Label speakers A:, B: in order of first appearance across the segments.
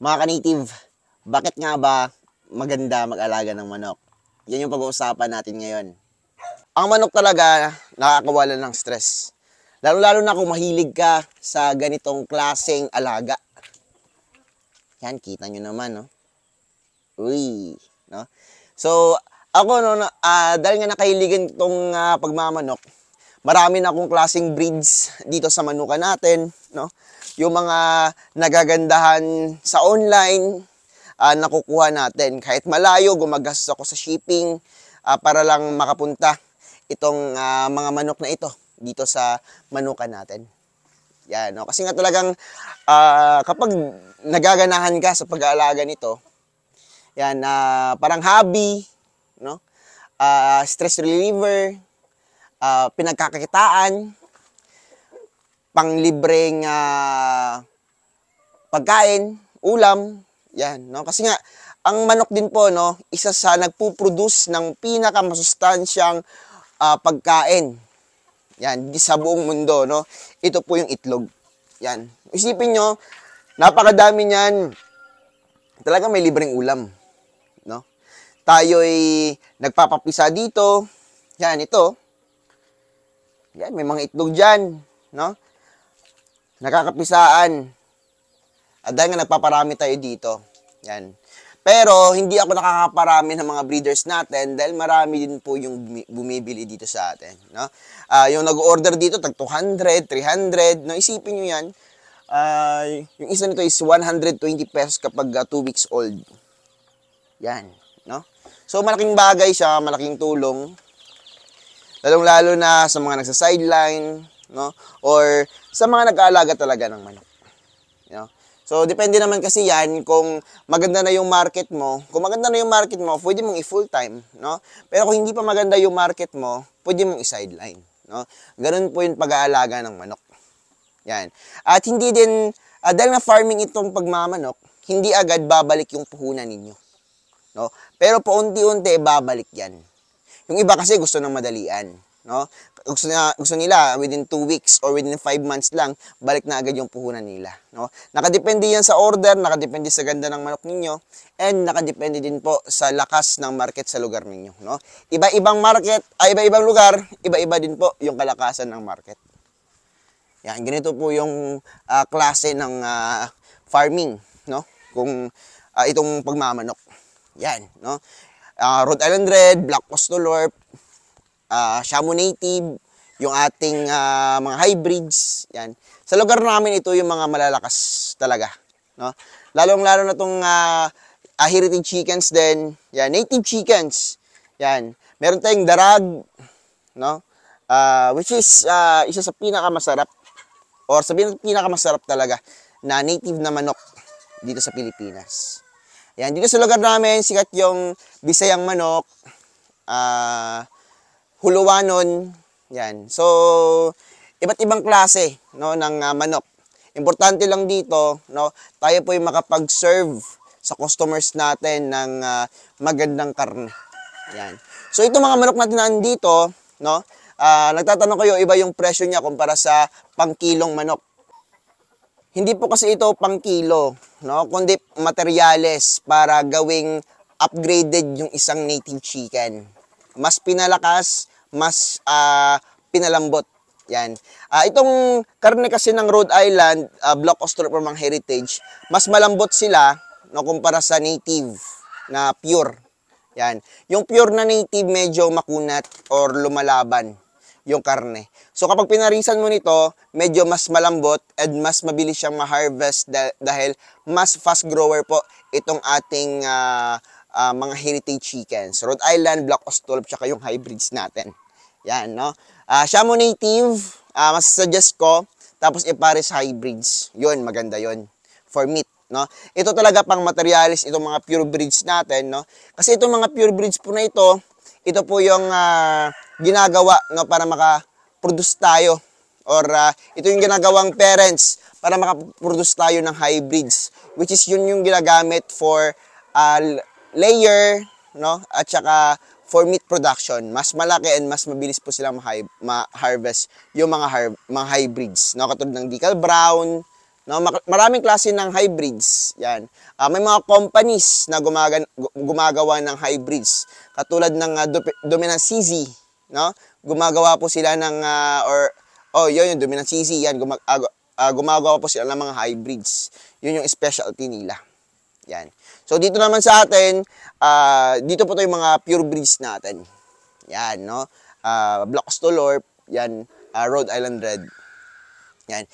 A: Mga ka-native, bakit nga ba maganda mag-alaga ng manok? Yan yung pag-uusapan natin ngayon. Ang manok talaga nakakawala ng stress. Lalo-lalo na kung mahilig ka sa ganitong klaseng alaga. Yan, kita nyo naman, no? Uy, no? So, ako, no, dahil nga nakahiligan itong pagmamanok, marami na akong klaseng breeds dito sa manukan natin, no? Yung mga nagagandahan sa online, nakukuha natin. Kahit malayo, gumagastos ako sa shipping para lang makapunta itong mga manok na ito dito sa manukan natin. Yan, no? Kasi nga talagang kapag nagaganahan ka sa pag-aalaga nito, yan, parang hobby, no? Stress reliever, pinagkakakitaan, panglibreng pagkain, ulam, yan, no? Kasi nga ang manok din po, no, isa sa nagpo-produce ng pinakamasustansyang pagkain. Yan, sa buong mundo, no? Ito po yung itlog. Yan. Isipin nyo, napakadami niyan. Talaga may libreng ulam, no? Tayo'y nagpapapisa dito. Yan, ito. Yan, may mga itlog dyan, no? Nakakapisaan. At dahil nga nagpaparami tayo dito. Yan. Pero, hindi ako nakakaparami ng mga breeders natin dahil marami din po yung bumibili dito sa atin, no? Yung nag-order dito, tag 200, 300, no? Isipin nyo yan. Yung isa nito is 120 pesos kapag 2 weeks old. Yan, no? So, malaking bagay siya, malaking tulong. Lalong-lalo na sa mga nagsa-sideline, no? Or sa mga nag-aalaga talaga ng manok. You know? So, depende naman kasi yan kung maganda na yung market mo. Kung maganda na yung market mo, pwede mong i-full time, no? Pero kung hindi pa maganda yung market mo, pwede mong i-sideline, no? Ganun po yung pag-aalaga ng manok. Yan. At hindi din, dahil na farming itong pagmamanok, hindi agad babalik yung puhunan ninyo, no? Pero paunti-unti babalik yan. Yung iba kasi gusto ng madalian, no? Gusto nila within 2 weeks or within 5 months lang, balik na agad yung puhunan nila, no? Nakadepende yan sa order, nakadepende sa ganda ng manok ninyo, and nakadepende din po sa lakas ng market sa lugar ninyo, no? Iba-ibang market, iba-ibang lugar, iba-iba din po yung kalakasan ng market. Yan, ganito po yung klase ng farming, no? Kung itong pagmamanok. Yan, no? Rhode Island Red, Black Austral, Shamu Native, yung ating mga hybrids, yan. Sa lugar namin ito yung mga malalakas talaga, no? Lalong-lalo na tong heritage chickens din, yan, native chickens. Yan. Meron tayong darag, no? Which is isa sa pinakamasarap or sabihin pinakamasarap talaga na native na manok dito sa Pilipinas. Yan, dito sa lugar namin sikat yung Bisayang manok, Huluwanon, yan. So, iba't ibang klase, no, ng manok. Importante lang dito, no, tayo po yung makapag-serve sa customers natin ng magandang karne. Yan. So, itong mga manok natin nandito, no, nagtatanong kayo, iba yung presyo niya kumpara sa pangkilong manok. Hindi po kasi ito pangkilo, no, kundi materyales para gawing upgraded yung isang native chicken. Mas pinalakas, mas pinalambot. Yan. Itong karne kasi ng Rhode Island, Black Austral mga heritage, mas malambot sila, no, kumpara sa native na pure. Yan. Yung pure na native medyo makunat or lumalaban yung karne. So kapag pinarisan mo nito, medyo mas malambot and mas mabilis siyang ma-harvest dahil mas fast grower po itong ating mga heritage chickens. Rhode Island, Black Austral, tsaka yung hybrids natin. Yan, no? Shamu Native, masasuggest ko, tapos Ipares hybrids. Yun, maganda yun for meat, no? Ito talaga pang materialis, itong mga pure breeds natin, no? Kasi itong mga pure breeds po na ito po yung ginagawa, no, para makaproduce tayo or ito yung ginagawang parents para makaproduce tayo ng hybrids, which is yun yung ginagamit for layer, no, at saka for meat production. Mas malaki and mas mabilis po silang ma-harvest yung mga hybrids, no, katulad ng Decal Brown, No, maraming klase ng hybrids. Yan. May mga companies na gumagawa ng hybrids. Katulad ng Dominant CZ, no? Gumagawa po sila ng yun yung Dominant CZ, yan gumagawa po sila ng mga hybrids. Yun yung specialty nila. Yan. So dito naman sa atin, dito po 'to yung mga pure breeds natin. Yan, no? Black Stolorp, yan, Rhode Island Red. Yan.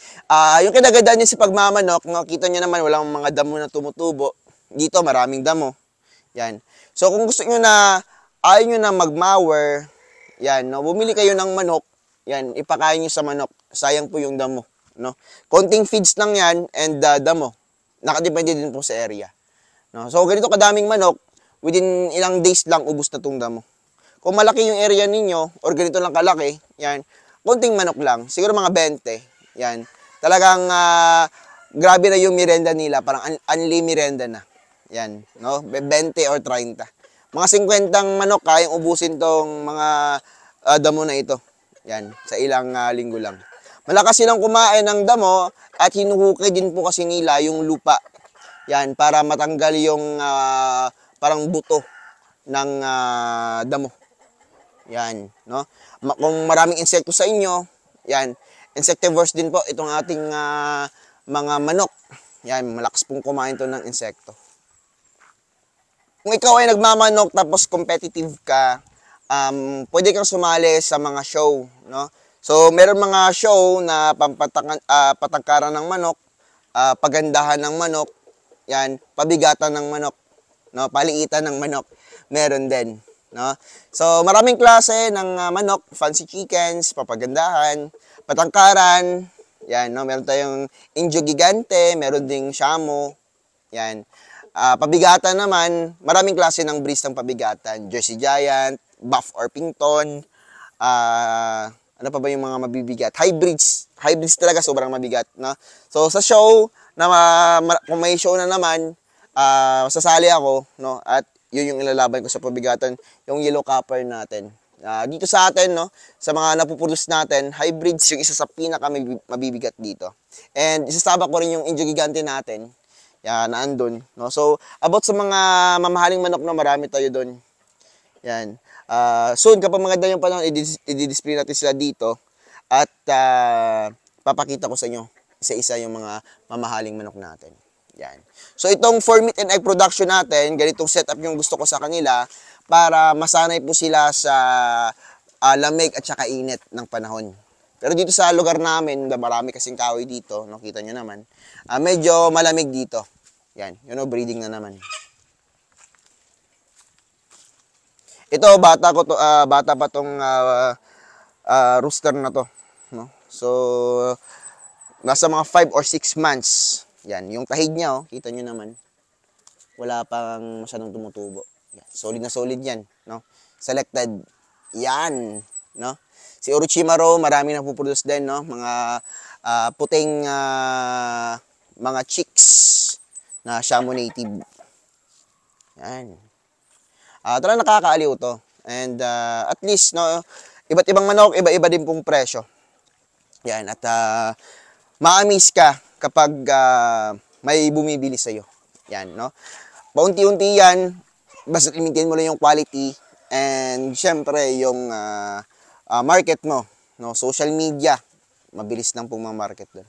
A: Yung kinagandaan niya sa pagmamanok, no, kita niyo naman walang mga damo na tumutubo. Dito maraming damo. Yan. So kung gusto niyo na ayaw niyo na magmower, yan, no, bumili kayo ng manok. Yan, ipakain niyo sa manok. Sayang po yung damo, no. Konting feeds lang 'yan and damo. Nakadepende din po sa area. No. So ganito kadaming manok, within ilang days lang ubos na tong damo. Kung malaki yung area ninyo or ganito lang kalaki, yan, konting manok lang, siguro mga 20. Yan. Talagang grabe na yung merenda nila, parang unli merenda na. Yan, no? 20 or 30. Mga 50 manok kayang ubusin tong mga damo na ito. Yan, sa ilang linggo lang. Malakas silang kumain ng damo at hinuhukay din po kasi nila yung lupa. Yan, para matanggal yung parang buto ng damo. Yan, no? Kung maraming insekto sa inyo, yan, insectivores din po itong ating mga manok. Yan, malakas pong kumain to ng insekto. Kung ikaw ay nagmamanok tapos competitive ka, pwede kang sumali sa mga show, no? So, meron mga show na patangkaran ng manok, pagandahan ng manok, yan, pabigatan ng manok, no? Paliitan ng manok, meron din, no? So, maraming klase ng manok, fancy chickens, papagandahan, patangkaran, yan, no? Meron tayong Indio Gigante, meron ding Shamo, yan. Pabigatan naman, maraming klase ng breeds ng pabigatan. Jersey Giant, Buff Orpington, ano pa ba yung mga mabibigat? Hybrids. Hybrids talaga, sobrang mabigat, no? So, sa show, kung may show na naman, sasali ako, no? At yun yung ilalaban ko sa pabigatan, yung yellow copper natin. Dito sa atin, no, sa mga napuproduce natin, hybrids yung isa sa pinaka mabibigat dito. And isasama ko rin yung Indio Gigante natin. Yan, naandun, no. So, about sa mga mamahaling manok na marami tayo doon. Yan. Soon, kapag maganda yung panahon, i-display natin sila dito. At papakita ko sa inyo isa-isa yung mga mamahaling manok natin. Yan. So, itong for meat and egg production natin, ganitong setup yung gusto ko sa kanila para masanay po sila sa lamig at saka init ng panahon. Pero dito sa lugar namin, marami kasing kahoy dito, no, kita nyo naman, medyo malamig dito. Yan, yun o, breeding na naman. Ito, bata pa tong rooster na to, no? So, nasa mga 5 or 6 months. Yan, yung tahig niya, oh, kita nyo naman. Wala pang masyadong tumutubo. Yan, solid na solid yan, no? Selected. Yan, no? Si Orochimaru, marami na puproduce din, no? Mga puting mga chicks na Shamo native. Yan. Talagang nakakaaliw to. And at least, no, iba't ibang manok, iba-iba din pong presyo. Yan, at ma-amaze ka kapag may bumibili sa'yo. Yan, no? Paunti-unti yan, basta i-maintain mo lang yung quality and syempre yung market mo, no? Social media, mabilis lang pong mga market doon.